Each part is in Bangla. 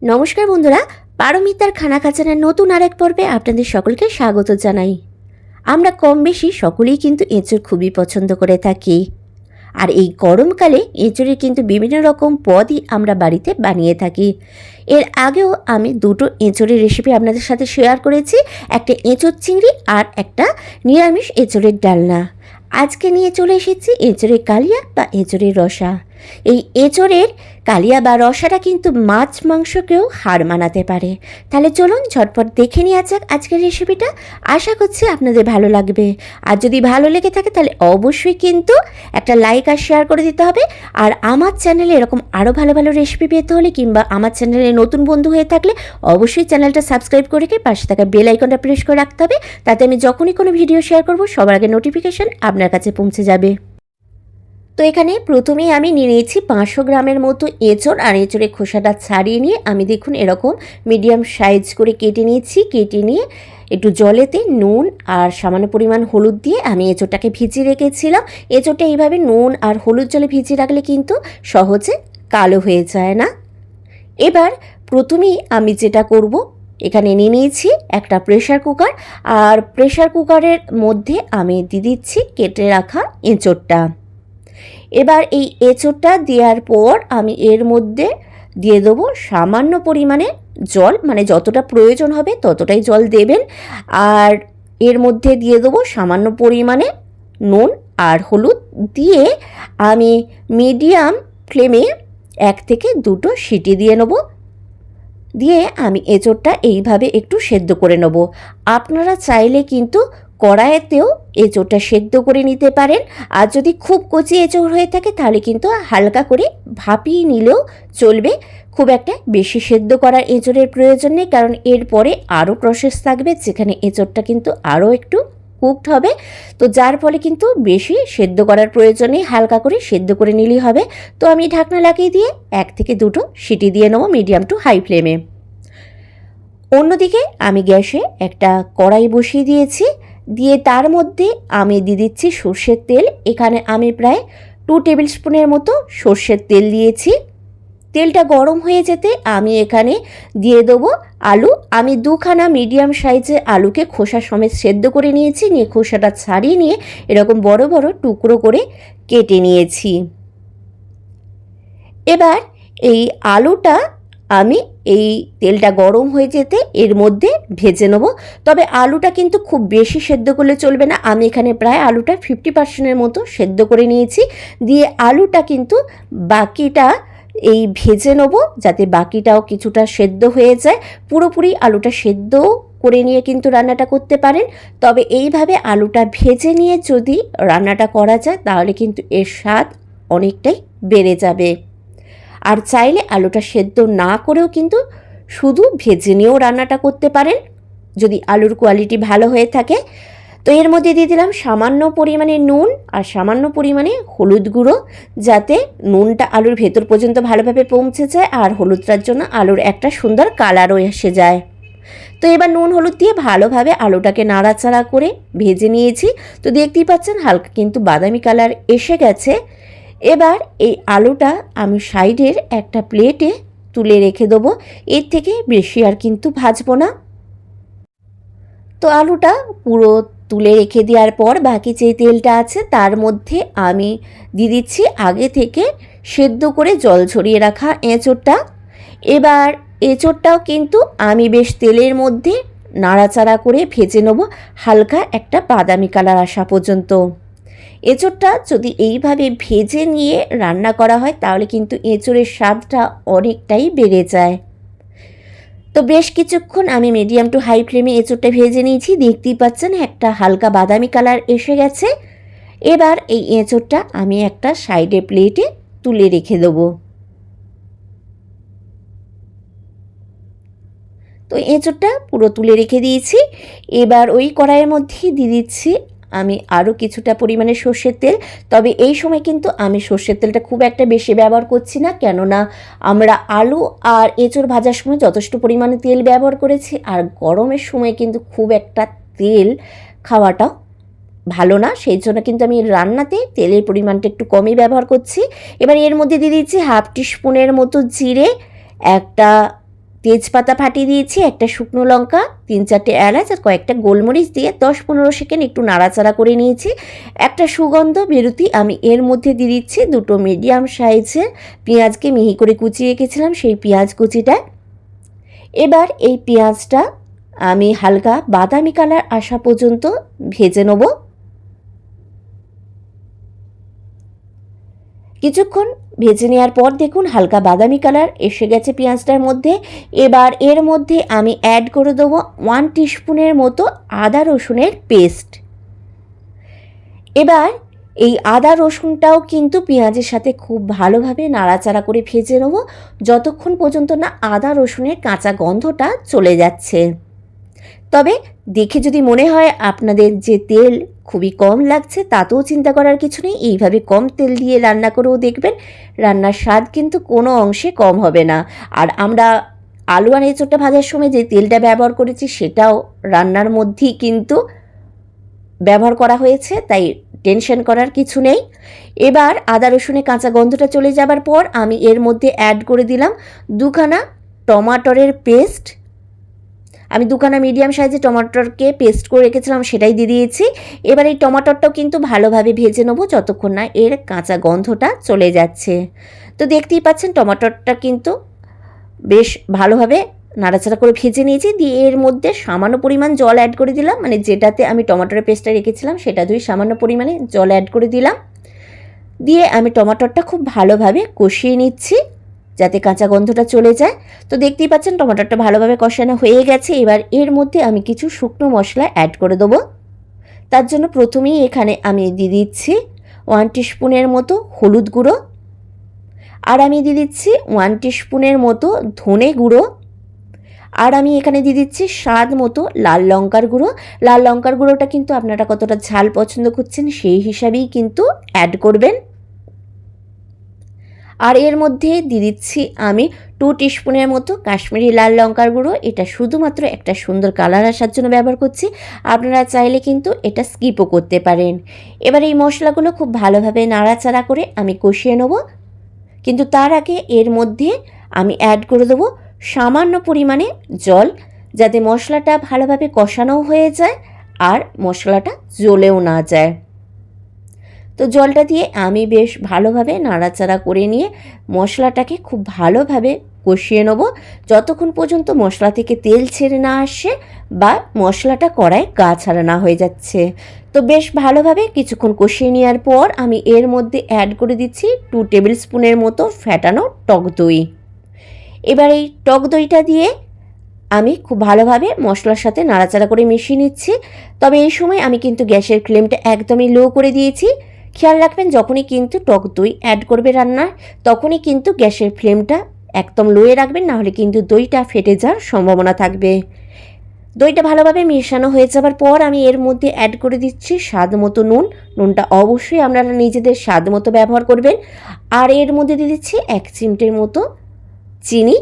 নমস্কার বন্ধুরা, পারমিতার খানা খাজানার নতুন আরেক পর্বে আপনাদের সকলকে স্বাগত জানাই। আমরা কম বেশি সকলেই কিন্তু এঁচড় খুবই পছন্দ করে থাকি। আর এই গরমকালে এঁচড়ের কিন্তু বিভিন্ন রকম পদই আমরা বাড়িতে বানিয়ে থাকি। এর আগেও আমি দুটো এঁচড়ের রেসিপি আপনাদের সাথে শেয়ার করেছি, একটা এঁচড় চিংড়ি আর একটা নিরামিষ এঁচড়ের ডালনা। আজকে নিয়ে চলে এসেছি এঁচড়ের কালিয়া বা এঁচড়ের রসা। এই এঁচড়ের কালিয়া বা রসাটা কিন্তু মাছ মাংসকেও হার মানাতে পারে। তাহলে চলুন ঝটপট দেখে নেওয়া যাক আজকের রেসিপিটা। আশা করছি আপনাদের ভালো লাগবে। আর যদি ভালো লেগে থাকে তাহলে অবশ্যই কিন্তু একটা লাইক আর শেয়ার করে দিতে হবে। আর আমার চ্যানেলে এরকম আরও ভালো ভালো রেসিপি পেতে হলে কিংবা আমার চ্যানেলে নতুন বন্ধু হয়ে থাকলে অবশ্যই চ্যানেলটা সাবস্ক্রাইব করে রেখে পাশে থাকা বেল আইকনটা প্রেস করে রাখতে হবে, তাতে আমি যখনই কোনো ভিডিও শেয়ার করব সবার আগে নোটিফিকেশান আপনার কাছে পৌঁছে যাবে। তো এখানে প্রথমেই আমি নিয়ে নিয়েছি 500 গ্রামের মতো এঁচড়। আর এঁচড়ের খোসাটা ছাড়িয়ে নিয়ে আমি দেখুন এরকম মিডিয়াম সাইজ করে কেটে নিয়েছি। কেটে নিয়ে একটু জলেতে নুন আর সামান্য পরিমাণ হলুদ দিয়ে আমি এঁচড়টাকে ভিজিয়ে রেখেছিলাম। এঁচড়টা এইভাবে নুন আর হলুদ জলে ভিজিয়ে রাখলে কিন্তু সহজে কালো হয়ে যায় না। এবার প্রথমেই আমি যেটা করব, এখানে নিয়ে নিয়েছি একটা প্রেশার কুকার। আর প্রেশার কুকারের মধ্যে আমি দিয়ে দিচ্ছি কেটে রাখা এঁচড়টা। এবার এই এঁচড়টা দেওয়ার পর আমি এর মধ্যে দিয়ে দেবো সামান্য পরিমাণে জল, মানে যতটা প্রয়োজন হবে ততটাই জল দেবেন। আর এর মধ্যে দিয়ে দেবো সামান্য পরিমাণে নুন আর হলুদ দিয়ে আমি মিডিয়াম ফ্লেমে 1 থেকে 2টো সিটি দিয়ে নেব। দিয়ে আমি এঁচড়টা এইভাবে একটু সেদ্ধ করে নেব। আপনারা চাইলে কিন্তু কড়াইতেও এঁচড়টা সেদ্ধ করে নিতে পারেন। আর যদি খুব কচি এঁচড় হয়ে থাকে তাহলে কিন্তু হালকা করে ভাপিয়ে নিলেও চলবে। খুব একটা বেশি সেদ্ধ করার এঁচড়ের প্রয়োজন নেই, কারণ এরপরে আরও প্রসেস থাকবে যেখানে এঁচড়টা কিন্তু আরও একটু কুকড হবে। তো যার ফলে কিন্তু বেশি সেদ্ধ করার প্রয়োজন নেই, হালকা করে সেদ্ধ করে নিলেই হবে। তো আমি ঢাকনা লাগিয়ে দিয়ে 1 থেকে 2টো সিটি দিয়ে নেবো মিডিয়াম টু হাই ফ্লেমে। অন্যদিকে আমি গ্যাসে একটা কড়াই বসিয়ে দিয়েছি। দিয়ে তার মধ্যে আমি দিয়ে দিচ্ছি সর্ষের তেল। এখানে আমি প্রায় 2 টেবিল স্পুনের মতো সর্ষের তেল দিয়েছি। তেলটা গরম হয়ে যেতে আমি এখানে দিয়ে দেবো আলু। আমি 2খানা মিডিয়াম সাইজে আলুকে খোসা সমেত সেদ্ধ করে নিয়েছি। নিয়ে খোসাটা ছাড়িয়ে নিয়ে এরকম বড় বড় টুকরো করে কেটে নিয়েছি। এবার এই আলুটা আমি এই তেলটা গরম হয়ে যেতে এর মধ্যে ভেজে নেব। তবে আলুটা কিন্তু খুব বেশি সেদ্ধ করলে চলবে না। আমি এখানে প্রায় আলুটা 50%-এর মতো সেদ্ধ করে নিয়েছি। দিয়ে আলুটা কিন্তু বাকিটা এই ভেজে নেব, যাতে বাকিটাও কিছুটা সেদ্ধ হয়ে যায়। পুরোপুরি আলুটা সেদ্ধ করে নিয়ে কিন্তু রান্নাটা করতে পারেন। তবে এইভাবে আলুটা ভেজে নিয়ে যদি রান্নাটা করা যায় তাহলে কিন্তু এর স্বাদ অনেকটাই বেড়ে যাবে। আর চাইলে আলুটা সেদ্ধ না করেও কিন্তু শুধু ভেজে নিয়েও রান্নাটা করতে পারেন যদি আলুর কোয়ালিটি ভালো হয়ে থাকে। তো এর মধ্যে দিয়ে দিলাম সামান্য পরিমাণে নুন আর সামান্য পরিমাণে হলুদ গুঁড়ো, যাতে নুনটা আলুর ভেতর পর্যন্ত ভালোভাবে পৌঁছে যায় আর হলুদটার জন্য আলুর একটা সুন্দর কালারও এসে যায়। তো এবার নুন হলুদ দিয়ে ভালোভাবে আলুটাকে নাড়াচাড়া করে ভেজে নিয়েছি। তো দেখতেই পাচ্ছেন হালকা কিন্তু বাদামি কালার এসে গেছে। এবার এই আলুটা আমি সাইডের একটা প্লেটে তুলে রেখে দেবো। এর থেকে বেশি আর কিন্তু ভাজবো না। তো আলুটা পুরো তুলে রেখে দেওয়ার পর বাকি যে তেলটা আছে তার মধ্যে আমি দিয়ে দিচ্ছি আগে থেকে সেদ্ধ করে জল ঝরিয়ে রাখা এঁচড়টা। এবার এঁচড়টাও কিন্তু আমি বেশ তেলের মধ্যে নাড়াচাড়া করে ভেজে নেব হালকা একটা বাদামি কালার আসা পর্যন্ত। এঁচড়টা যদি এইভাবে ভেজে নিয়ে রান্না করা হয় তাহলে কিন্তু এঁচড়ের স্বাদটা অনেকটাই বেড়ে যায়। তো বেশ কিছুক্ষণ আমি মিডিয়াম টু হাই ফ্লেমে এঁচড়টা ভেজে নিয়েছি। দেখতেই পাচ্ছেন একটা হালকা বাদামি কালার এসে গেছে। এবার এই এঁচড়টা আমি একটা সাইডে প্লেটে তুলে রেখে দেবো। তো এঁচড়টা পুরো তুলে রেখে দিয়েছি। এবার ওই কড়াইয়ের মধ্যেই দিয়ে দিচ্ছি আমি আরও কিছুটা পরিমাণে সর্ষের তেল। তবে এই সময় কিন্তু আমি সর্ষের তেলটা খুব একটা বেশি ব্যবহার করছি না, কেননা আমরা আলু আর এঁচড় ভাজার সময় যথেষ্ট পরিমাণে তেল ব্যবহার করেছি। আর গরমের সময় কিন্তু খুব একটা তেল খাওয়াটাও ভালো না, সেই জন্য কিন্তু আমি রান্নাতে তেলের পরিমাণটা একটু কমই ব্যবহার করছি। এবার এর মধ্যে দিয়ে দিচ্ছি 1/2 টিস্পুনের মতো জিরে, একটা তেজপাতা ফাটিয়ে দিয়েছি, একটা শুকনো লঙ্কা, 3-4টে এলাচ আর কয়েকটা গোলমরিচ দিয়ে 10-15 সেকেন্ড একটু নাড়াচাড়া করে নিয়েছি। একটা সুগন্ধ বেরোতেই আমি এর মধ্যে দিয়ে দিচ্ছি 2টো মিডিয়াম সাইজের পেঁয়াজকে মিহি করে কুচিয়ে রেখেছিলাম, সেই পেঁয়াজ কুচিটা। এবার এই পেঁয়াজটা আমি হালকা বাদামি কালার আসা পর্যন্ত ভেজে নেব। কিছুক্ষণ ভেজে নেওয়ার পর দেখুন হালকা বাদামি কালার এসে গেছে পেঁয়াজটার মধ্যে। এবার এর মধ্যে আমি অ্যাড করে দেবো 1 টিস্পুনের মতো আদা রসুনের পেস্ট। এবার এই আদা রসুনটাও কিন্তু পেঁয়াজের সাথে খুব ভালোভাবে নাড়াচাড়া করে ভেজে নেব, যতক্ষণ পর্যন্ত না আদা রসুনের কাঁচা গন্ধটা চলে যাচ্ছে। তবে দেখে যদি মনে হয় আপনাদের যে তেল খুবই কম লাগছে, তাতেও চিন্তা করার কিছু নেই। এইভাবে কম তেল দিয়ে রান্না করেও দেখবেন রান্নার স্বাদ কিন্তু কোনো অংশে কম হবে না। আর আমরা আলু আর এঁচোড়টা ভাজার সময় যে তেলটা ব্যবহার করেছি সেটাও রান্নার মধ্যেই কিন্তু ব্যবহার করা হয়েছে, তাই টেনশন করার কিছু নেই। এবার আদা রসুনের কাঁচা গন্ধটা চলে যাবার পর আমি এর মধ্যে অ্যাড করে দিলাম 2খানা টমাটরের পেস্ট। আমি 2খানা মিডিয়াম সাইজের টমাটরকে পেস্ট করে রেখেছিলাম, সেটাই দিয়ে দিয়েছি। এবার এই টমাটরটাও কিন্তু ভালোভাবে ভেজে নেবো যতক্ষণ না এর কাঁচা গন্ধটা চলে যাচ্ছে। তো দেখতেই পাচ্ছেন টমাটরটা কিন্তু বেশ ভালোভাবে নাড়াচাড়া করে ভেজে নিয়েছি। দিয়ে এর মধ্যে সামান্য পরিমাণ জল অ্যাড করে দিলাম, মানে যেটাতে আমি টমাটরের পেস্টটা রেখেছিলাম সেটা ধুয়ে সামান্য পরিমাণে জল অ্যাড করে দিলাম। দিয়ে আমি টমাটরটা খুব ভালোভাবে কষিয়ে নিচ্ছি যাতে কাঁচা গন্ধটা চলে যায়। তো দেখতেই পাচ্ছেন টমাটরটা ভালোভাবে কষানো হয়ে গেছে। এবার এর মধ্যে আমি কিছু শুকনো মশলা অ্যাড করে দেবো। তার জন্য প্রথমেই এখানে আমি দিয়ে দিচ্ছি 1 টিস্পুনের মতো হলুদ গুঁড়ো, আর আমি দিয়ে দিচ্ছি 1 টিস্পুনের মতো ধনে গুঁড়ো, আর আমি এখানে দিয়ে দিচ্ছি স্বাদ মতো লাল লঙ্কার গুঁড়ো। লাল লঙ্কার গুঁড়োটা কিন্তু আপনারা কতটা ঝাল পছন্দ করছেন সেই হিসাবেই কিন্তু অ্যাড করবেন। আর এর মধ্যে দিয়ে দিচ্ছি আমি 2 টিস্পুনের মতো কাশ্মীরি লাল লঙ্কার গুঁড়ো। এটা শুধুমাত্র একটা সুন্দর কালার আসার জন্য ব্যবহার করছি, আপনারা চাইলে কিন্তু এটা স্কিপও করতে পারেন। এবার এই মশলাগুলো খুব ভালোভাবে নাড়াচাড়া করে আমি কষিয়ে নেব, কিন্তু তার আগে এর মধ্যে আমি অ্যাড করে দেবো সামান্য পরিমাণে জল, যাতে মশলাটা ভালোভাবে কষানোও হয়ে যায় আর মশলাটা জ্বলেও না যায়। তো জলটা দিয়ে আমি বেশ ভালোভাবে নাড়াচাড়া করে নিয়ে মশলাটাকে খুব ভালোভাবে কষিয়ে নেব যতক্ষণ পর্যন্ত মশলা থেকে তেল ছেড়ে না আসে বা মশলাটা কড়ায় গা ছাড়া না হয়ে যাচ্ছে। তো বেশ ভালোভাবে কিছুক্ষণ কষিয়ে নেওয়ার পর আমি এর মধ্যে অ্যাড করে দিচ্ছি 2 টেবিল স্পুনের মতো ফ্যাটানো টক দই। এবার এই টক দইটা দিয়ে আমি খুব ভালোভাবে মশলার সাথে নাড়াচাড়া করে মিশিয়ে নিচ্ছি। তবে এই সময় আমি কিন্তু গ্যাসের ফ্লেমটা একদমই লো করে দিয়েছি। খেয়াল রাখবেন যখনই কিন্তু টক দই অ্যাড করবে রান্নায় তখনই কিন্তু গ্যাসের ফ্লেমটা একদম লোয়ে রাখবেন, নাহলে কিন্তু দইটা ফেটে যাওয়ার সম্ভাবনা থাকবে। দইটা ভালোভাবে মেশানো হয়ে যাবার পর আমি এর মধ্যে অ্যাড করে দিচ্ছি স্বাদ মতো নুন। নুনটা অবশ্যই আপনারা নিজেদের স্বাদ মতো ব্যবহার করবেন। আর এর মধ্যে দিয়ে দিচ্ছি 1 চিমটের মতো চিনি।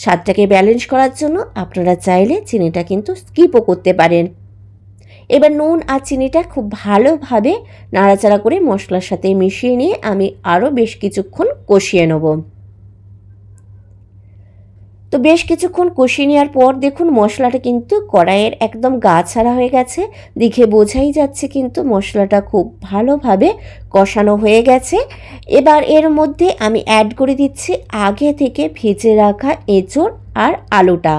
স্বাদটাকে ব্যালেন্স করার জন্য আপনারা চাইলে চিনিটা কিন্তু স্কিপও করতে পারেন। এবার নুন আর চিনিটা খুব ভালোভাবে নাড়াচাড়া করে মশলার সাথে মিশিয়ে নিয়ে আমি আরও বেশ কিছুক্ষণ কষিয়ে নেব। তো বেশ কিছুক্ষণ কষিয়ে নেওয়ার পর দেখুন মশলাটা কিন্তু কড়াইয়ের একদম গা ছাড়া হয়ে গেছে, দেখে বোঝাই যাচ্ছে কিন্তু মশলাটা খুব ভালোভাবে কষানো হয়ে গেছে। এবার এর মধ্যে আমি অ্যাড করে দিচ্ছি আগে থেকে ভেজে রাখা এঁচোড় আর আলুটা।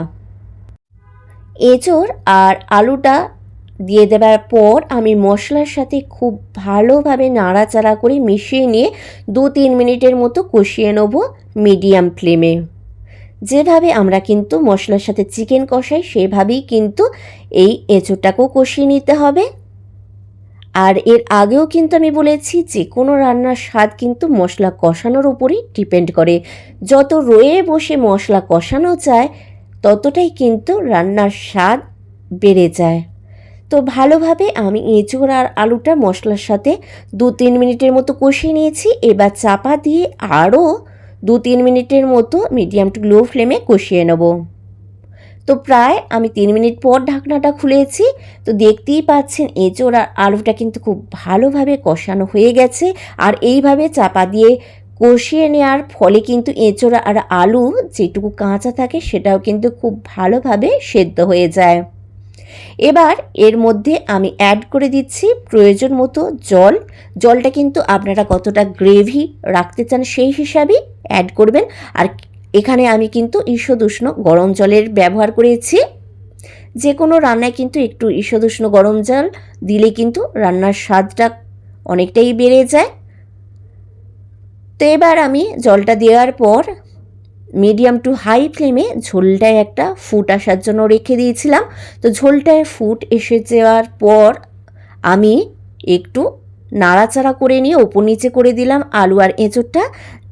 এঁচোড় আর আলুটা দিয়ে দেওয়ার পর আমি মশলার সাথে খুব ভালোভাবে নাড়াচাড়া করে মিশিয়ে নিয়ে 2-3 মিনিটের মতো কষিয়ে নেব মিডিয়াম ফ্লেমে। যেভাবে আমরা কিন্তু মশলার সাথে চিকেন কষাই সেভাবেই কিন্তু এই এঁচোড়টাকেও কষিয়ে নিতে হবে। আর এর আগেও কিন্তু আমি বলেছি যে কোনো রান্নার স্বাদ কিন্তু মশলা কষানোর উপরই ডিপেন্ড করে। যত রয়ে বসে মশলা কষানো যায় ততটাই কিন্তু রান্নার স্বাদ বেড়ে যায়। তো ভালোভাবে আমি এঁচোড় আর আলুটা মশলার সাথে 2-3 মিনিটের মতো কষিয়ে নিয়েছি। এবার চাপা দিয়ে আরও 2-3 মিনিটের মতো মিডিয়াম টু লো ফ্লেমে কষিয়ে নেব। তো প্রায় আমি 3 মিনিট পর ঢাকনাটা খুলেছি। তো দেখতেই পাচ্ছেন এঁচোড় আর আলুটা কিন্তু খুব ভালোভাবে কষানো হয়ে গেছে। আর এইভাবে চাপা দিয়ে কষিয়ে নেওয়ার ফলে কিন্তু এঁচোড় আর আলু যেটুকু কাঁচা থাকে সেটাও কিন্তু খুব ভালোভাবে সেদ্ধ হয়ে যায়। এবার এর মধ্যে আমি অ্যাড করে দিচ্ছি প্রয়োজন মতো জল। জলটা কিন্তু আপনারা কতটা গ্রেভি রাখতে চান সেই হিসাবেই অ্যাড করবেন। আর এখানে আমি কিন্তু ঈষদুষ্ণ গরম জলের ব্যবহার করেছি। যে কোনো রান্নায় কিন্তু একটু ঈষদুষ্ণ গরম জল দিলে কিন্তু রান্নার স্বাদটা অনেকটাই বেড়ে যায়। তো এবার আমি জলটা দেওয়ার পর মিডিয়াম টু হাই ফ্লেমে ঝোলটায় একটা ফুট আসার জন্য রেখে দিয়েছিলাম। তো ঝোলটায় ফুট এসে যাওয়ার পর আমি একটু নাড়াচাড়া করে নিয়ে ওপর নিচে করে দিলাম আলু আর এঁচোড়টা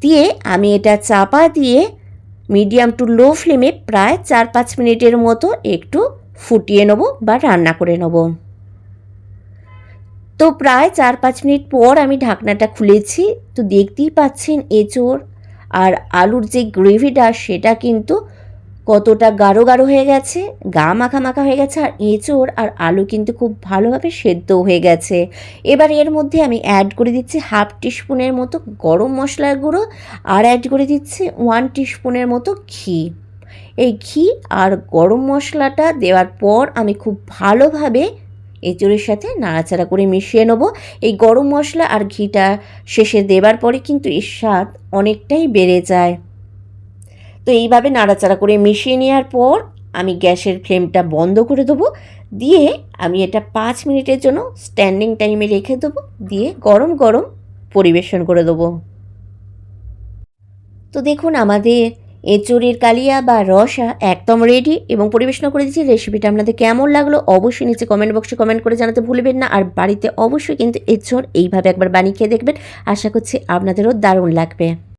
দিয়ে আমি এটা চাপা দিয়ে মিডিয়াম টু লো ফ্লেমে প্রায় 4-5 মিনিটের মতো একটু ফুটিয়ে নেব বা রান্না করে নেব। তো প্রায় 4-5 মিনিট পর আমি ঢাকনাটা খুলেছি। তো দেখতেই পাচ্ছেন এঁচোড় আর আলুর যে গ্রেভিটা সেটা কিন্তু কতটা গাঢ় গাঢ় হয়ে গেছে, গা মাখা মাখা হয়ে গেছে, আর এঁচোড় আর আলু কিন্তু খুব ভালোভাবে সেদ্ধ হয়ে গেছে। এবার এর মধ্যে আমি অ্যাড করে দিচ্ছি 1/2 টিস্পুনের মতো গরম মশলার গুঁড়ো আর অ্যাড করে দিচ্ছি 1 টিস্পুনের মতো ঘি। এই ঘি আর গরম মশলাটা দেওয়ার পর আমি খুব ভালোভাবে এঁচোড়ের সাথে নাড়াচাড়া করে মিশিয়ে নেব। এই গরম মশলা আর ঘিটা শেষে দেবার পরে কিন্তু এর স্বাদ অনেকটাই বেড়ে যায়। তো এইভাবে নাড়াচাড়া করে মিশিয়ে নেওয়ার পর আমি গ্যাসের ফ্লেমটা বন্ধ করে দেবো, দিয়ে আমি এটা 5 মিনিটের জন্য স্ট্যান্ডিং টাইমে রেখে দেবো, দিয়ে গরম গরম পরিবেশন করে দেবো। তো দেখুন আমাদের এঁচোড়ের কালিয়া বা রসা একদম রেডি এবং পরিবেশন করে দিচ্ছি। রেসিপিটা আপনাদের কেমন লাগলো অবশ্যই নিচে কমেন্ট বক্সে কমেন্ট করে জানাতে ভুলবেন না। আর বাড়িতে অবশ্যই কিন্তু এঁচোড় এইভাবে একবার বানিয়ে খেয়ে দেখবেন, আশা করছি আপনাদেরও দারুণ লাগবে।